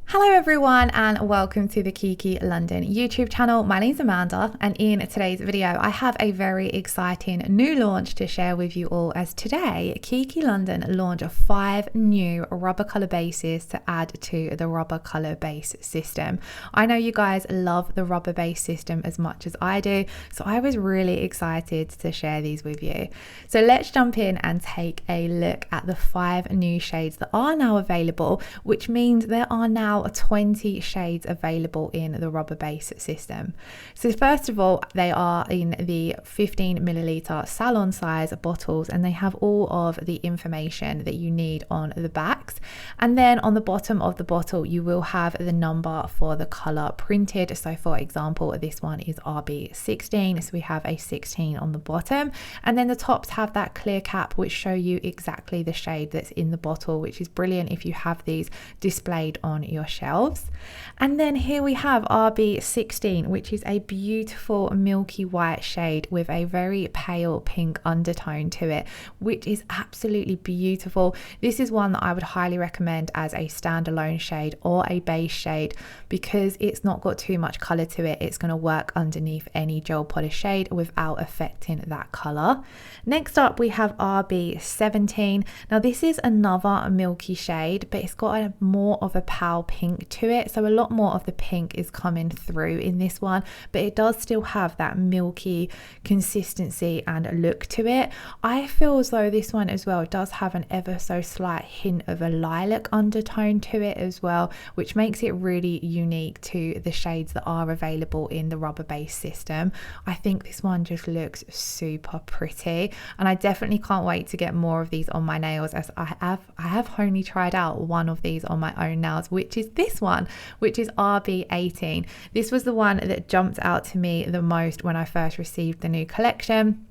Hello everyone and welcome to the Kiki London YouTube channel. My name's Amanda and in today's video I have a very exciting new launch to share with you all, as today Kiki London launched 5 new rubber colour bases to add to the rubber colour base system. I know you guys love the rubber base system as much as I do, so I was really excited to share these with you. So let's jump in and take a look at the 5 new shades that are now available, which means there are now 20 shades available in the rubber base system. So first of all, they are in the 15ml salon size bottles and they have all of the information that you need on the backs, and then on the bottom of the bottle you will have the number for the color printed. So for example, this one is RB16, so we have a 16 on the bottom, and then the tops have that clear cap which show you exactly the shade that's in the bottle, which is brilliant if you have these displayed on your shelves. And then here we have RB16, which is a beautiful milky white shade with a very pale pink undertone to it, which is absolutely beautiful. This is one that I would highly recommend as a standalone shade or a base shade because it's not got too much color to it. It's going to work underneath any gel polish shade without affecting that color. Next up we have RB17. Now this is another milky shade, but it's got a more of a pale pink to it, so a lot more of the pink is coming through in this one, but it does still have that milky consistency and look to it. I feel as though this one as well does have an ever so slight hint of a lilac undertone to it as well, which makes it really unique to the shades that are available in the rubber base system. I think this one just looks super pretty and I definitely can't wait to get more of these on my nails, as I have only tried out one of these on my own nails, which is this one, which is RB18. This was the one that jumped out to me the most when I first received the new collection.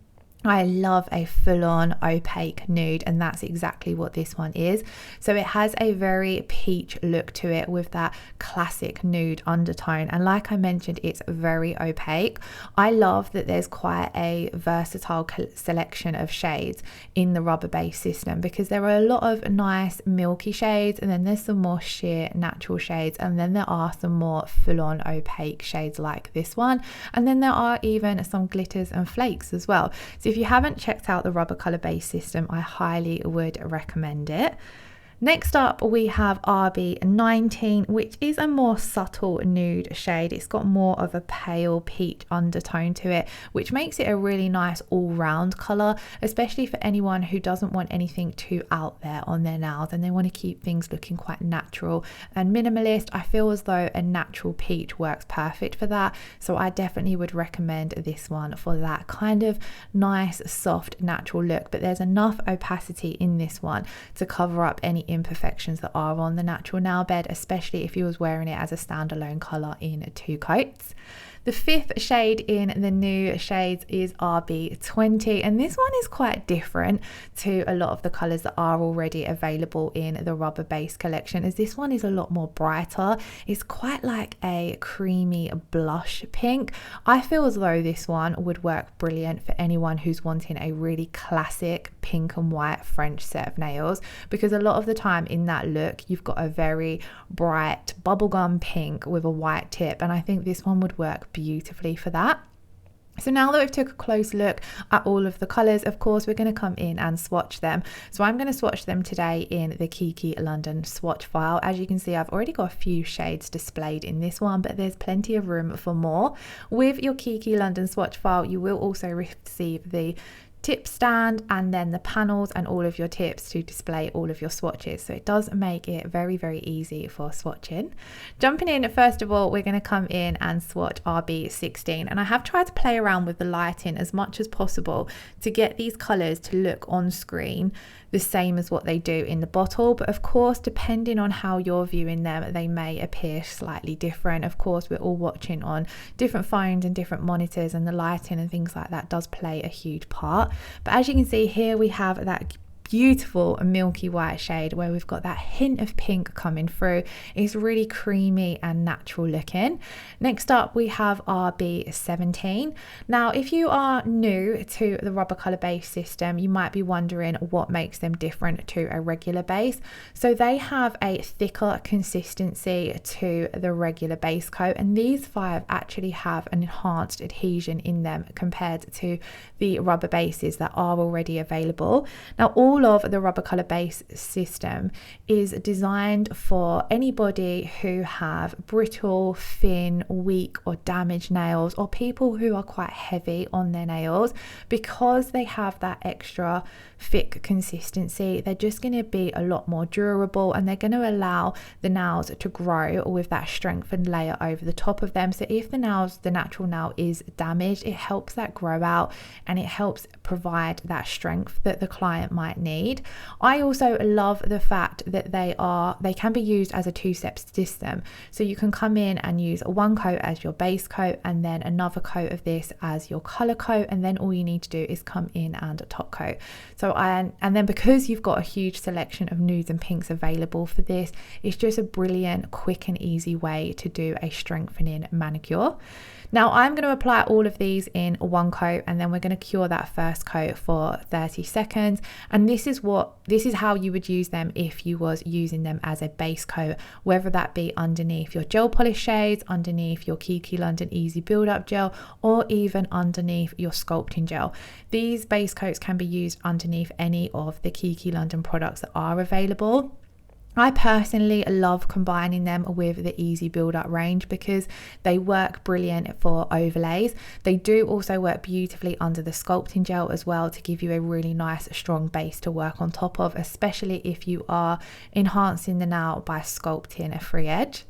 I love a full-on opaque nude, and that's exactly what this one is. So it has a very peach look to it with that classic nude undertone, and like I mentioned, it's very opaque. I love that there's quite a versatile selection of shades in the rubber base system because there are a lot of nice milky shades, and then there's some more sheer natural shades, and then there are some more full-on opaque shades like this one, and then there are even some glitters and flakes as well. So if you haven't checked out the rubber colour base system, I highly would recommend it. Next up we have RB19, which is a more subtle nude shade. It's got more of a pale peach undertone to it, which makes it a really nice all-round colour, especially for anyone who doesn't want anything too out there on their nails and they want to keep things looking quite natural and minimalist. I feel as though a natural peach works perfect for that, so I definitely would recommend this one for that kind of nice soft natural look, but there's enough opacity in this one to cover up any imperfections that are on the natural nail bed, especially if you was wearing it as a standalone colour in 2 coats. The 5th shade in the new shades is RB20, and this one is quite different to a lot of the colours that are already available in the rubber base collection, as this one is a lot more brighter. It's quite like a creamy blush pink. I feel as though this one would work brilliant for anyone who's wanting a really classic pink and white French set of nails, because a lot of the time in that look you've got a very bright bubblegum pink with a white tip, and I think this one would work beautifully for that. So now that we've took a close look at all of the colours, of course we're going to come in and swatch them. So I'm going to swatch them today in the Kiki London Swatch File. As you can see, I've already got a few shades displayed in this one, but there's plenty of room for more. With your Kiki London Swatch File, you will also receive the tip stand and then the panels and all of your tips to display all of your swatches, so it does make it very easy for swatching. Jumping in, first of all we're going to come in and swatch RB16, and I have tried to play around with the lighting as much as possible to get these colours to look on screen the same as what they do in the bottle, but of course depending on how you're viewing them they may appear slightly different. Of course we're all watching on different phones and different monitors, and the lighting and things like that does play a huge part. But as you can see here, we have that beautiful milky white shade where we've got that hint of pink coming through. It's really creamy and natural looking. Next up we have RB17. Now if you are new to the rubber color base system, you might be wondering what makes them different to a regular base. So they have a thicker consistency to the regular base coat, and these 5 actually have an enhanced adhesion in them compared to the rubber bases that are already available. Now all of the rubber color base system is designed for anybody who have brittle, thin, weak or damaged nails, or people who are quite heavy on their nails. Because they have that extra thick consistency, they're just going to be a lot more durable, and they're going to allow the nails to grow with that strengthened layer over the top of them. So if the natural nail is damaged, it helps that grow out, and it helps provide that strength that the client might need. I also love the fact that they can be used as a 2-step system. So you can come in and use one coat as your base coat, and then another coat of this as your color coat, and then all you need to do is come in and top coat. And then because you've got a huge selection of nudes and pinks available for this, it's just a brilliant, quick and easy way to do a strengthening manicure. Now I'm going to apply all of these in one coat, and then we're going to cure that first coat for 30 seconds. And this is how you would use them if you was using them as a base coat, whether that be underneath your gel polish shades, underneath your Kiki London Easy Build Up Gel, or even underneath your sculpting gel. These base coats can be used underneath any of the Kiki London products that are available. I personally love combining them with the Easy Build Up range because they work brilliant for overlays. They do also work beautifully under the sculpting gel as well to give you a really nice strong base to work on top of, especially if you are enhancing the nail by sculpting a free edge.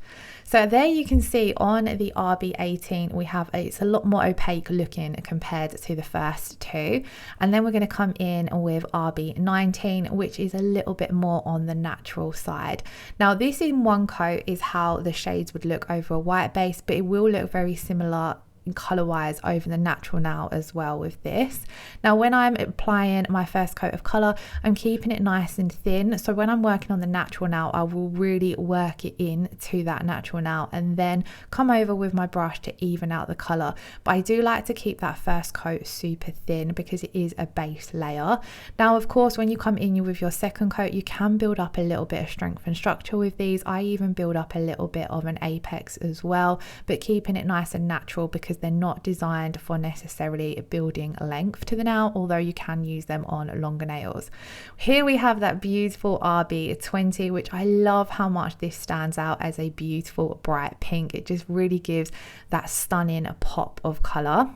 So there you can see on the RB18 it's a lot more opaque looking compared to the first 2, and then we're going to come in with RB19, which is a little bit more on the natural side. Now this in one coat is how the shades would look over a white base, but it will look very similar color wise over the natural nail as well with this. Now when I'm applying my first coat of color, I'm keeping it nice and thin, so when I'm working on the natural nail, I will really work it in to that natural nail and then come over with my brush to even out the color. But I do like to keep that first coat super thin because it is a base layer. Now of course when you come in with your second coat, you can build up a little bit of strength and structure with these. I even build up a little bit of an apex as well, but keeping it nice and natural because they're not designed for necessarily building length to the nail, although you can use them on longer nails. Here we have that beautiful RB20, which I love how much this stands out as a beautiful bright pink. It just really gives that stunning pop of color.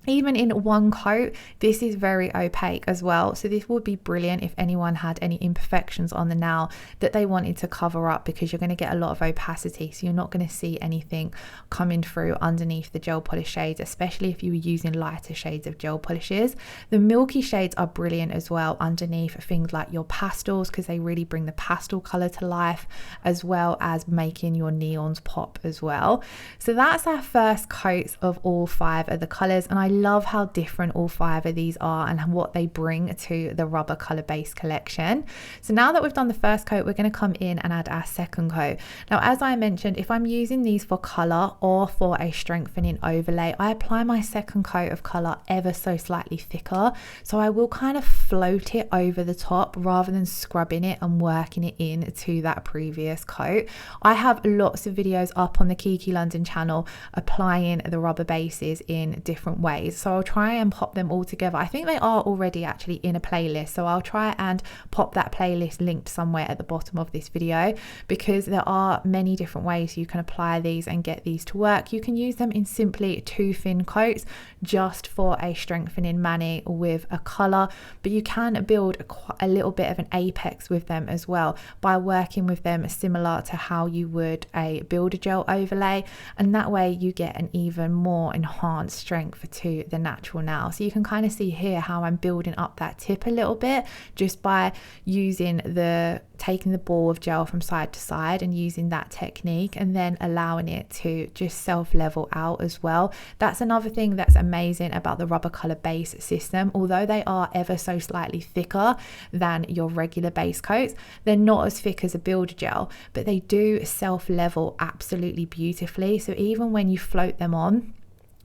Even in one coat, this is very opaque as well, so this would be brilliant if anyone had any imperfections on the nail that they wanted to cover up, because you're going to get a lot of opacity, so you're not going to see anything coming through underneath the gel polish shades, especially if you were using lighter shades of gel polishes. The milky shades are brilliant as well underneath things like your pastels, because they really bring the pastel color to life, as well as making your neons pop as well. So that's our first coats of all 5 of the colors, and I love how different all 5 of these are and what they bring to the rubber color base collection. So now that we've done the first coat, we're going to come in and add our second coat. Now as I mentioned, if I'm using these for color or for a strengthening overlay, I apply my second coat of color ever so slightly thicker, so I will kind of float it over the top rather than scrubbing it and working it in to that previous coat. I have lots of videos up on the Kiki London channel applying the rubber bases in different ways, so I'll try and pop them all together. I think they are already actually in a playlist, so I'll try and pop that playlist linked somewhere at the bottom of this video, because there are many different ways you can apply these and get these to work. You can use them in simply 2 thin coats just for a strengthening mani with a color, but you can build a little bit of an apex with them as well by working with them similar to how you would a builder gel overlay, and that way you get an even more enhanced strength to to the natural now. So you can kind of see here how I'm building up that tip a little bit just by taking the ball of gel from side to side and using that technique, and then allowing it to just self-level out as well. That's another thing that's amazing about the rubber color base system. Although they are ever so slightly thicker than your regular base coats, they're not as thick as a builder gel, but they do self-level absolutely beautifully. So even when you float them on,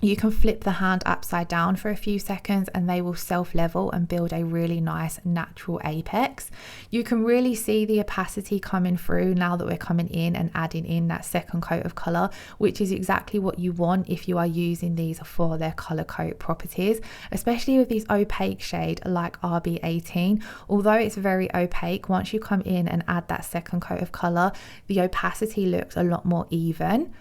you can flip the hand upside down for a few seconds and they will self-level and build a really nice natural apex. You can really see the opacity coming through now that we're coming in and adding in that second coat of color, which is exactly what you want if you are using these for their color coat properties, especially with these opaque shade like RB18. Although it's very opaque, once you come in and add that second coat of color, the opacity looks a lot more even.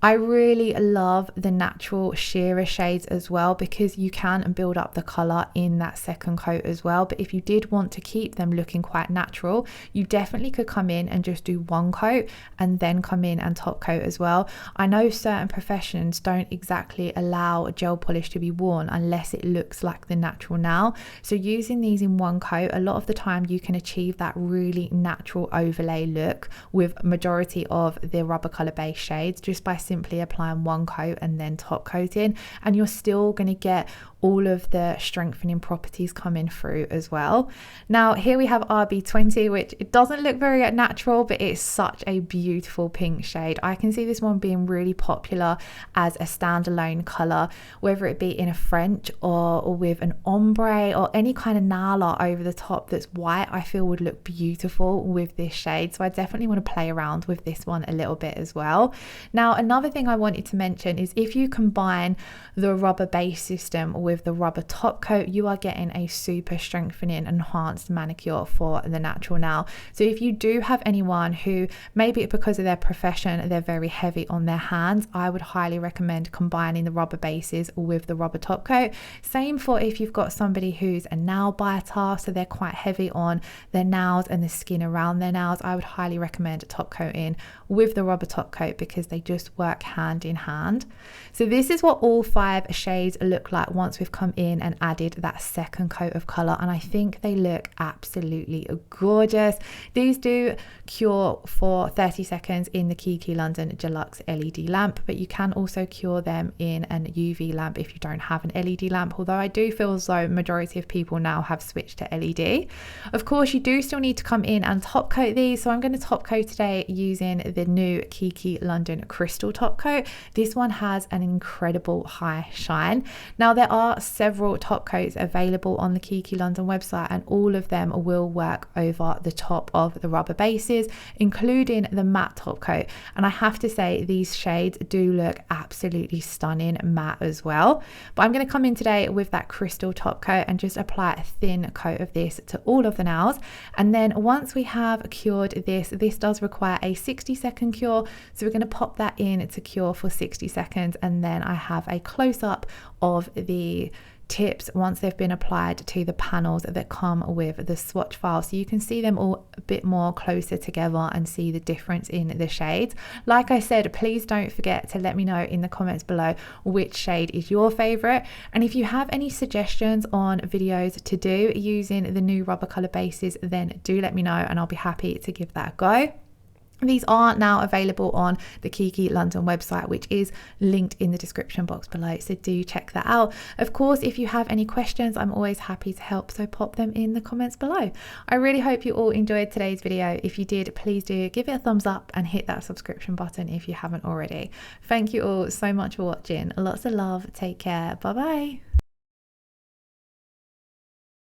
I really love the natural sheerer shades as well, because you can build up the color in that second coat as well. But if you did want to keep them looking quite natural, you definitely could come in and just do one coat and then come in and top coat as well. I know certain professions don't exactly allow gel polish to be worn unless it looks like the natural now. So using these in one coat, a lot of the time you can achieve that really natural overlay look with majority of the rubber color base shades just by simply applying one coat and then top coating, and you're still going to get all of the strengthening properties coming through as well. Now here we have RB20, which it doesn't look very natural, but it's such a beautiful pink shade. I can see this one being really popular as a standalone color, whether it be in a French or with an ombre or any kind of nail art over the top that's white. I feel would look beautiful with this shade, so I definitely want to play around with this one a little bit as well. Now another thing I wanted to mention is if you combine the rubber base system with the rubber top coat, you are getting a super strengthening enhanced manicure for the natural now. So if you do have anyone who maybe because of their profession they're very heavy on their hands, I would highly recommend combining the rubber bases with the rubber top coat. Same for if you've got somebody who's a nail biter, so they're quite heavy on their nails and the skin around their nails, I would highly recommend top coating with the rubber top coat because they just work hand in hand. So this is what all 5 shades look like once we've come in and added that second coat of color, and I think they look absolutely gorgeous. These do cure for 30 seconds in the Kiki London Deluxe LED lamp, but you can also cure them in an UV lamp if you don't have an LED lamp, although I do feel as though majority of people now have switched to LED. Of course you do still need to come in and top coat these, so I'm going to top coat today using the new Kiki London Crystal top coat. This one has an incredible high shine. Now there are several top coats available on the Kiki London website, and all of them will work over the top of the rubber bases, including the matte top coat, and I have to say these shades do look absolutely stunning matte as well. But I'm going to come in today with that crystal top coat and just apply a thin coat of this to all of the nails, and then once we have cured this does require a 60-second cure, so we're going to pop that in to cure for 60 seconds, and then I have a close-up of the tips once they've been applied to the panels that come with the swatch file, so you can see them all a bit more closer together and see the difference in the shades. Like I said, please don't forget to let me know in the comments below which shade is your favorite, and if you have any suggestions on videos to do using the new rubber color bases, then do let me know and I'll be happy to give that a go. These are now available on the Kiki London website, which is linked in the description box below, so do check that out. Of course, if you have any questions, I'm always happy to help, so pop them in the comments below. I really hope you all enjoyed today's video. If you did, please do give it a thumbs up and hit that subscription button if you haven't already. Thank you all so much for watching. Lots of love. Take care. Bye bye.